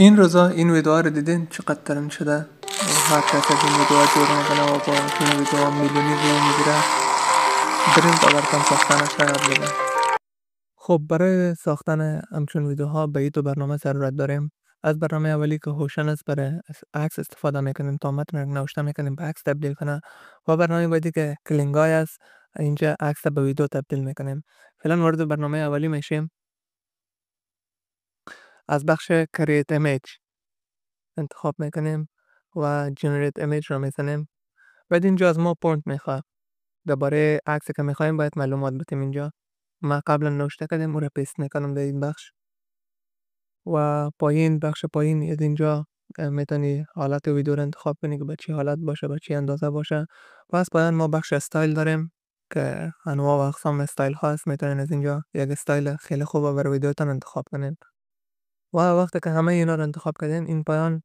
این روزا این ویدیوها رو دیدین چقدر ترند شده و هر کس از این ویدیوها جور میکنه و با این ویدیوها میلیونی ویو میگیره. بریم تا براتون ساختنش را یاد بدم. خب برای ساختن همچون ویدیوها به این دو برنامه ضرورت داریم. از برنامه اولی که هوشن است برای عکس استفاده میکنیم تا متن رو نوشته میکنیم به عکس تبدیل کنه و برنامه بعدی که کلینگای است اینجا عکس به ویدیو تبدیل میکنیم. فعلا وارد برنامه اولی میشیم. از بخش کریت ایمیج انتخاب میکنیم و جنریت ایمیج رو میزنیم. بعد اینجا از ما پوینت میخواد درباره عکسی که میخوایم باید معلومات بدیم. اینجا ما قبلا نوشته کردیم او را پیست میکنم در این بخش و پایین بخش پایین از اینجا میتونی حالت ویدیو رو انتخاب کنی که به چی حالت باشه به چی اندازه باشه. و از پایین ما بخش استایل داریم که انواع و اقسام استایل هست. میتونین از اینجا یک استایل خیلی خوبه برای ویدیوتان انتخاب کنین و وقتی که همه اینا رو انتخاب کردین این پایان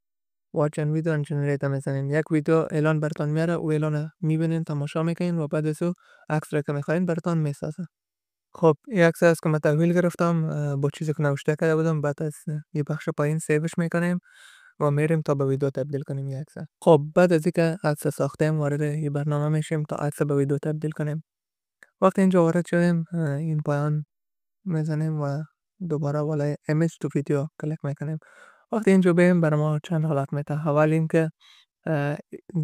watch and video and generate میزنین. یک ویدیو اعلان براتون میاره و اعلان میبینین تماشا میکنین و بعد از او عکس را که میخواین براتون میسازه. خب این عکس است که من تحویل گرفتم با چیزی که نوشته کرده بودم. بعد از یه بخش پایین سیوش میکنیم و میریم تا به ویدیو تبدیل کنیم این عکس. خب بعد از اینکه عکس ساختیم وارد یه برنامه میشیم تا عکس به ویدیو تبدیل کنیم. وقتی اینجا وارد شدیم این پایان میزنیم و دوباره بالای ایمیج تو ویدیو کلیک میکنیم. وقتی اینجا بریم برای ما چند حالت میده. اول این که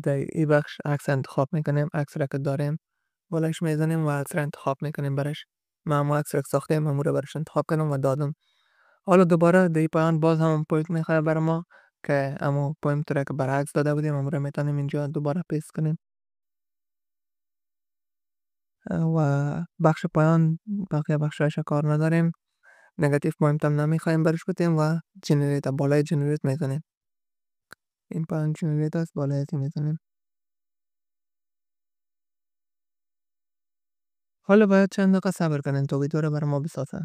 در این بخش عکس انتخاب میکنیم. عکس را که داریم بالایش میزنیم و عکس را انتخاب میکنیم برش. من همون عکس را که ساختیم همون را برش انتخاب کنم و دادم. حالا دوباره در این پایان باز همون پوینت میخواه برای ما که همون پوینت را که برای عکس داده بودیم همون را میتونیم اینجا دوباره پیست کنیم و بخش پایان بقیه بخشایش کار نداریم. نگاتیو پوینت هم نمیخوایم برش بدیم و جنریت بالای جنریت میزنیم. این پایان جنریت است بالای میزنیم. حالا باید چند دقیقه صبر کنین تا ویدیو رو برای ما بسازه.